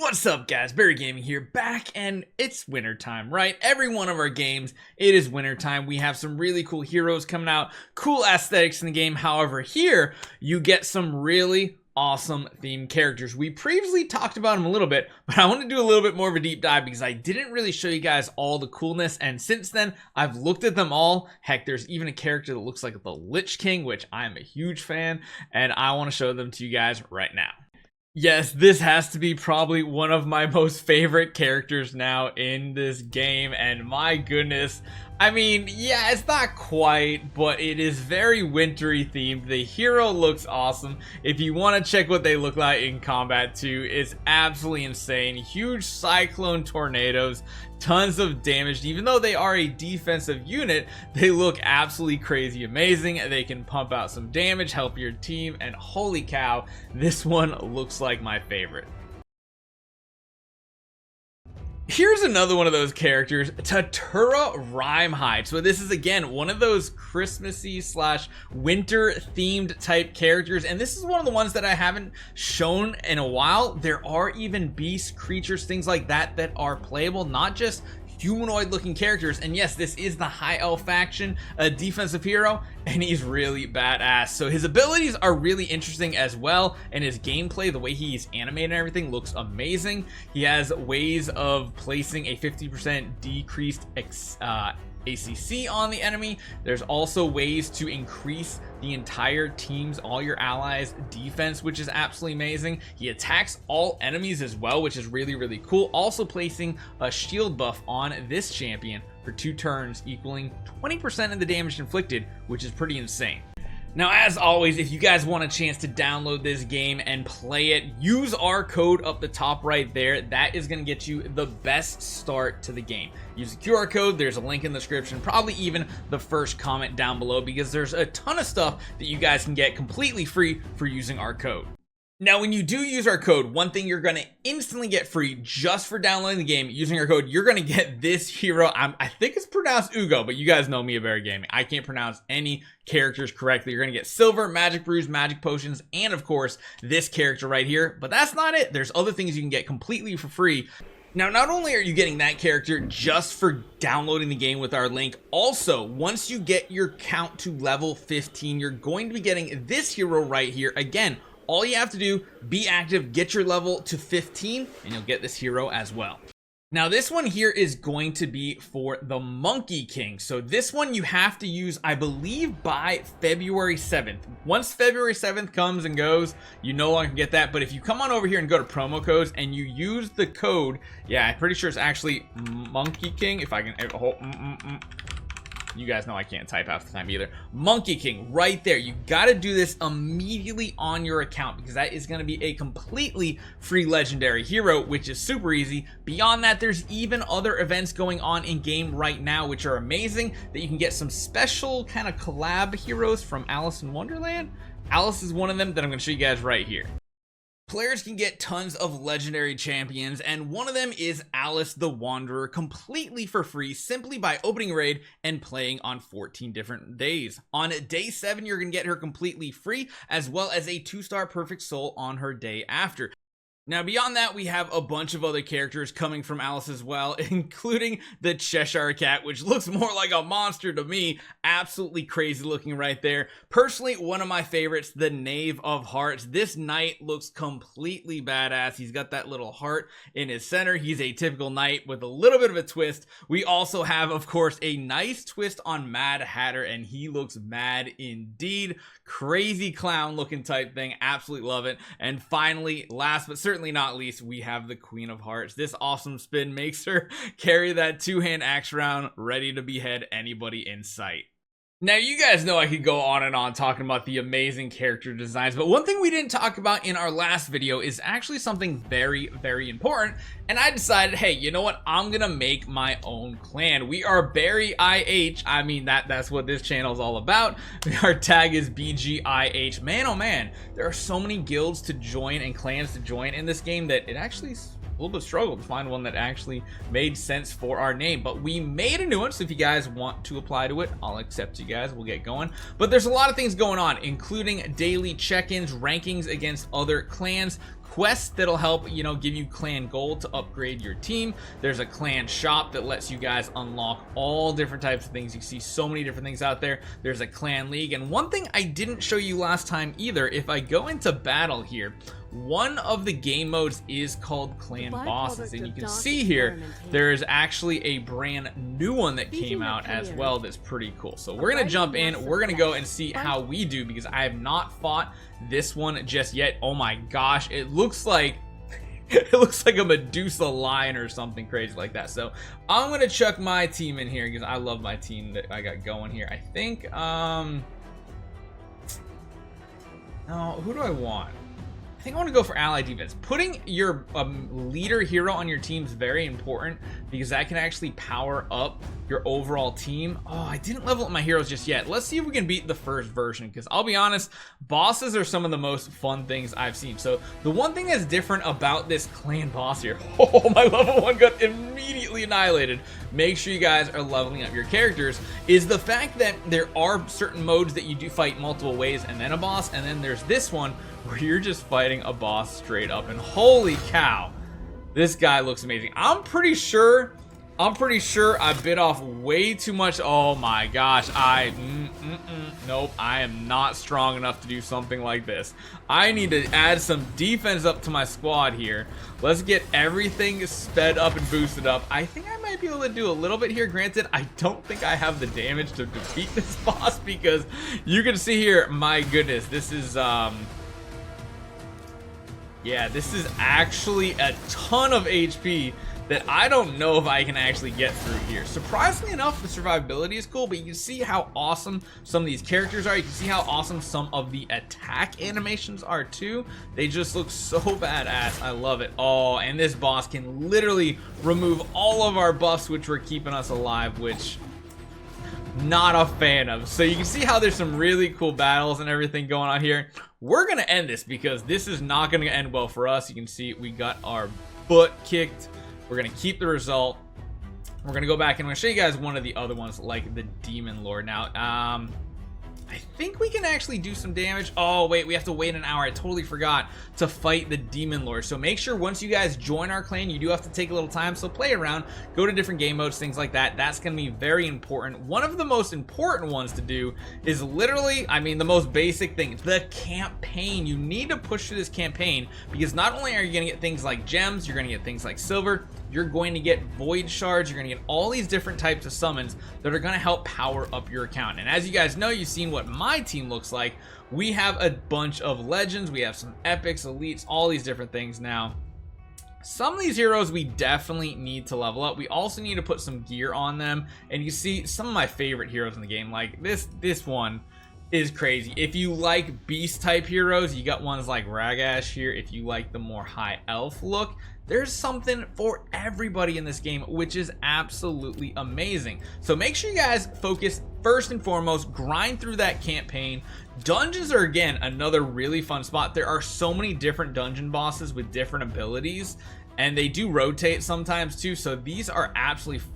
What's up guys, Barry Gaming here, back, and it's winter time, right? Every one of our games, it is winter time. We have some really cool heroes coming out, cool aesthetics in the game. However, here you get some really awesome themed characters. We previously talked about them a little bit, but I want to do a little bit more of a deep dive because I didn't really show you guys all the coolness, and since then I've looked at them all. Heck, there's even a character that looks like the Lich King, which I am a huge fan, and I want to show them to you guys right now. Yes, this has to be probably one of my most favorite characters now in this game, and my goodness, I mean, yeah, it's not quite, but it is very wintry themed. The hero looks awesome. If you want to check what they look like in combat too, it's absolutely insane. Huge cyclone tornadoes, tons of damage. Even though they are a defensive unit, they look absolutely crazy amazing. They can pump out some damage, help your team, and holy cow, this one looks like my favorite. Here's another one of those characters, Tatura Rhymehide. So this is again one of those Christmassy slash winter themed type characters, and this is one of the ones that I haven't shown in a while. There are even beast creatures, things like that, that are playable, not just humanoid looking characters. And yes, this is the high elf faction, a defensive hero, and he's really badass. So his abilities are really interesting as well, and his gameplay, the way he's animated and everything, looks amazing. He has ways of placing a 50% decreased ACC on the enemy. There's also ways to increase the entire team's, all your allies' defense, which is absolutely amazing. He attacks all enemies as well, which is really cool. Also placing a shield buff on this champion for 2 turns, equaling 20% of the damage inflicted, which is pretty insane. Now, as always, if you guys want a chance to download this game and play it, use our code up the top right there. That is going to get you the best start to the game. Use the QR code. There's a link in the description, probably even the first comment down below, because there's a ton of stuff that you guys can get completely free for using our code. Now, when you do use our code, one thing you're going to instantly get free just for downloading the game using our code, you're going to get this hero. I think it's pronounced UUGO, but you guys know me at Barry Gaming. I can't pronounce any characters correctly. You're going to get silver, magic brews, magic potions, and of course, this character right here. But that's not it. There's other things you can get completely for free. Now, not only are you getting that character just for downloading the game with our link, also, once you get your count to level 15, you're going to be getting this hero right here. Again, all you have to do, be active, get your level to 15, and you'll get this hero as well. Now, this one here is going to be for the Monkey King. So this one you have to use, I believe, by February 7th. Once February 7th comes and goes, you no longer get that. But if you come on over here and go to promo codes and you use the code, yeah, I'm pretty sure it's actually Monkey King. If I can, you guys know I can't type half the time either. Monkey King right there. You got to do this immediately on your account because that is going to be a completely free legendary hero, which is super easy. Beyond that, there's even other events going on in game right now, which are amazing, that you can get some special kind of collab heroes from Alice in Wonderland. Alice is one of them that I'm going to show you guys right here. Players can get tons of legendary champions, and one of them is Alice the Wanderer, completely for free, simply by opening a raid and playing on 14 different days. On day 7, you're going to get her completely free, as well as a 2-star perfect soul on her day after. Now, beyond that, we have a bunch of other characters coming from Alice as well, including the Cheshire Cat, which looks more like a monster to me. Absolutely crazy looking right there. Personally, one of my favorites, the Knave of Hearts. This knight looks completely badass. He's got that little heart in his center. He's a typical knight with a little bit of a twist. We also have, of course, a nice twist on Mad Hatter, and he looks mad indeed. Crazy clown looking type thing. Absolutely love it. And finally, last but certainly not least, we have the Queen of Hearts. This awesome spin makes her carry that 2-hand axe around, ready to behead anybody in sight. Now, you guys know I could go on and on talking about the amazing character designs, but one thing we didn't talk about in our last video is actually something very important, and I decided, hey, you know what? I'm gonna make my own clan. We are Barry IH. I mean, that's what this channel is all about. Our tag is BGIH. Man, oh man, there are so many guilds to join and clans to join in this game that it actually a little bit struggled to find one that actually made sense for our name, but we made a new one. So if you guys want to apply to it, I'll accept you guys. We'll get going. But there's a lot of things going on, including daily check-ins, rankings against other clans, quests that'll help, you know, give you clan gold to upgrade your team. There's a clan shop that lets you guys unlock all different types of things. You see so many different things out there. There's a clan league, and one thing I didn't show you last time either, if I go into battle here, one of the game modes is called clan bosses, and you can see here there's actually a brand new one that came out as well that's pretty cool. So we're gonna jump in, we're gonna go and see how we do, because I have not fought this one just yet. Oh my gosh, it looks like it looks like a Medusa lion or something crazy like that. So I'm gonna chuck my team in here because I love my team that I got going here. I think no, who do I want? I think I want to go for ally defense. Putting your leader hero on your team is very important because that can actually power up your overall team. Oh, I didn't level up my heroes just yet. Let's see if we can beat the first version, because I'll be honest, bosses are some of the most fun things I've seen. So the one thing that's different about this clan boss here, oh, my level 1 got immediately annihilated. Make sure you guys are leveling up your characters, is the fact that there are certain modes that you do fight multiple ways and then a boss, and then there's this one where you're just fighting a boss straight up, and holy cow, this guy looks amazing. I'm pretty sure I bit off way too much. Oh my gosh, nope, I am not strong enough to do something like this. I need to add some defense up to my squad here. Let's get everything sped up and boosted up. I think I might be able to do a little bit here. Granted, I don't think I have the damage to defeat this boss, because you can see here, my goodness, this is yeah, this is actually a ton of HP that I don't know if I can actually get through here. Surprisingly enough, the survivability is cool, but you can see how awesome some of these characters are. You can see how awesome some of the attack animations are too. They just look so badass. I love it. Oh, and this boss can literally remove all of our buffs, which were keeping us alive, which not a fan of. So you can see how there's some really cool battles and everything going on here. We're gonna end this because this is not gonna end well for us. You can see we got our butt kicked. We're gonna keep the result. We're gonna go back and I'm gonna show you guys one of the other ones, like the Demon Lord. Now I think we can actually do some damage. Oh wait, we have to wait an hour. I totally forgot to fight the Demon Lord. So make sure once you guys join our clan, you do have to take a little time. So play around, go to different game modes, things like that. That's gonna be very important. One of the most important ones to do is literally, I mean, the most basic thing, the campaign. You need to push through this campaign, because not only are you gonna get things like gems, you're gonna get things like silver, you're going to get void shards, you're going to get all these different types of summons that are going to help power up your account. And as you guys know, you've seen what my team looks like. We have a bunch of legends, we have some epics, elites, all these different things. Now some of these heroes we definitely need to level up. We also need to put some gear on them, and you see some of my favorite heroes in the game, like this one is crazy. If you like beast type heroes, you got ones like Ragash here. If you like the more high elf look, there's something for everybody in this game, which is absolutely amazing. So make sure you guys focus first and foremost, grind through that campaign. Dungeons are, again, another really fun spot. There are so many different dungeon bosses with different abilities, and they do rotate sometimes too. So these are absolutely,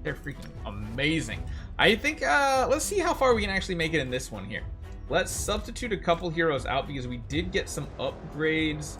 they're freaking amazing. I think let's see how far we can actually make it in this one here. Let's substitute a couple heroes out, because we did get some upgrades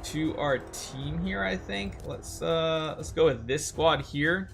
to our team here. I think let's go with this squad here.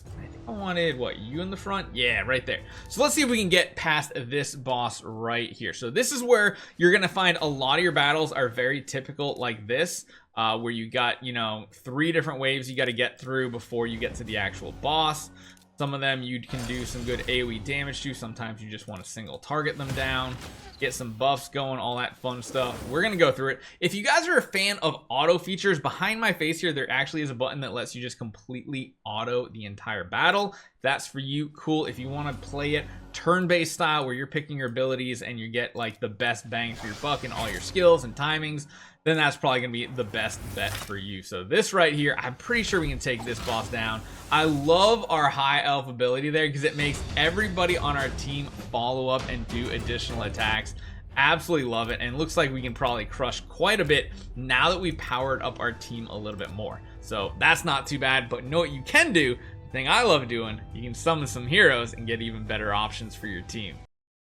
I think I wanted, what, you in the front? Yeah, right there. So let's see if we can get past this boss right here. So this is where you're gonna find a lot of your battles are very typical like this, where you got, you know, 3 different waves you got to get through before you get to the actual boss. Some of them you can do some good AoE damage to. Sometimes you just want to single target them down, get some buffs going, all that fun stuff. We're gonna go through it. If you guys are a fan of auto features, behind my face here there actually is a button that lets you just completely auto the entire battle. If that's for you, cool. If you want to play it turn-based style, where you're picking your abilities and you get like the best bang for your buck and all your skills and timings, then that's probably gonna be the best bet for you. So this right here, I'm pretty sure we can take this boss down. I love our high elf ability there, because it makes everybody on our team follow up and do additional attacks. Absolutely love it, and looks like we can probably crush quite a bit now that we've powered up our team a little bit more. So that's not too bad. But you know what you can do? The thing I love doing, you can summon some heroes and get even better options for your team.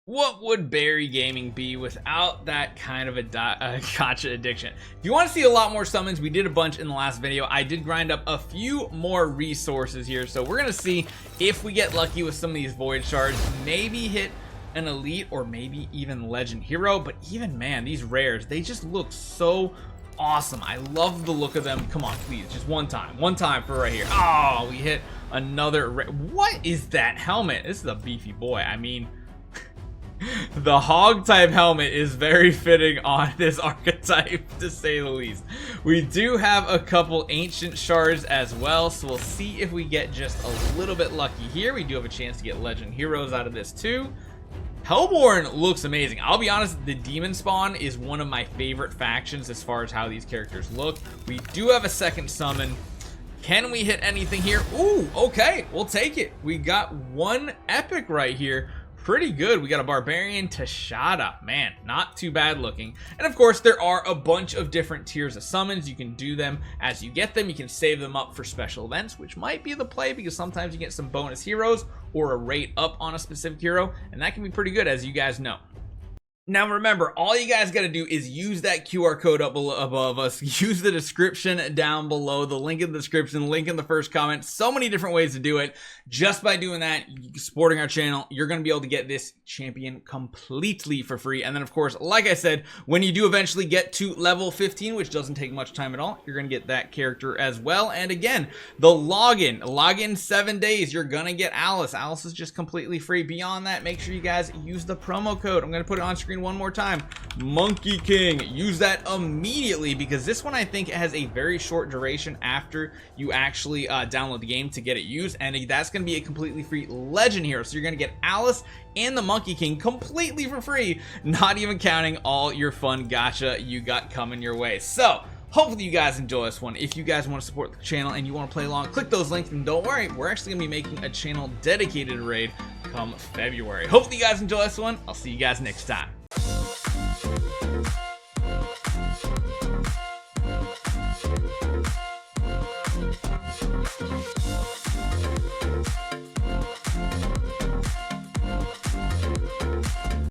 What would Barry Gaming be without that kind of a gacha addiction? If you want to see a lot more summons, we did a bunch in the last video. I did grind up a few more resources here, so we're gonna see if we get lucky with some of these void shards, maybe hit an elite or maybe even legend hero. But even, man, these rares, they just look so awesome. I love the look of them. Come on, please, just one time for right here. Oh, we hit another what is that helmet? This is a beefy boy. I mean, the hog type helmet is very fitting on this archetype, to say the least. We do have a couple ancient shards as well, so we'll see if we get just a little bit lucky here. We do have a chance to get legend heroes out of this too. Hellborn looks amazing. I'll be honest, the demon spawn is one of my favorite factions as far as how these characters look. We do have a second summon. Can we hit anything here? Ooh, okay, we'll take it. We got one epic right here. Pretty good. We got a barbarian Tashada. Man, not too bad looking. And of course, there are a bunch of different tiers of summons. You can do them as you get them. You can save them up for special events, which might be the play because sometimes you get some bonus heroes or a rate up on a specific hero, and that can be pretty good, as you guys know. Now remember, all you guys got to do is use that QR code up above us, use the description down below, the link in the description, link in the first comment. So many different ways to do it. Just by doing that, supporting our channel, you're going to be able to get this champion completely for free. And then of course, like I said, when you do eventually get to level 15, which doesn't take much time at all, you're going to get that character as well. And again, the login 7 days, you're going to get Alice. Alice is just completely free. Beyond that, make sure you guys use the promo code. I'm going to put it on screen one more time. Monkey King. Use that immediately because this one I think has a very short duration after you actually download the game to get it used, and that's going to be a completely free legend hero. So you're going to get Alice and the Monkey King completely for free, not even counting all your fun gacha you got coming your way. So hopefully you guys enjoy this one. If you guys want to support the channel and you want to play along, click those links, and don't worry, we're actually going to be making a channel dedicated raid come February. Hopefully you guys enjoy this one. I'll see you guys next time.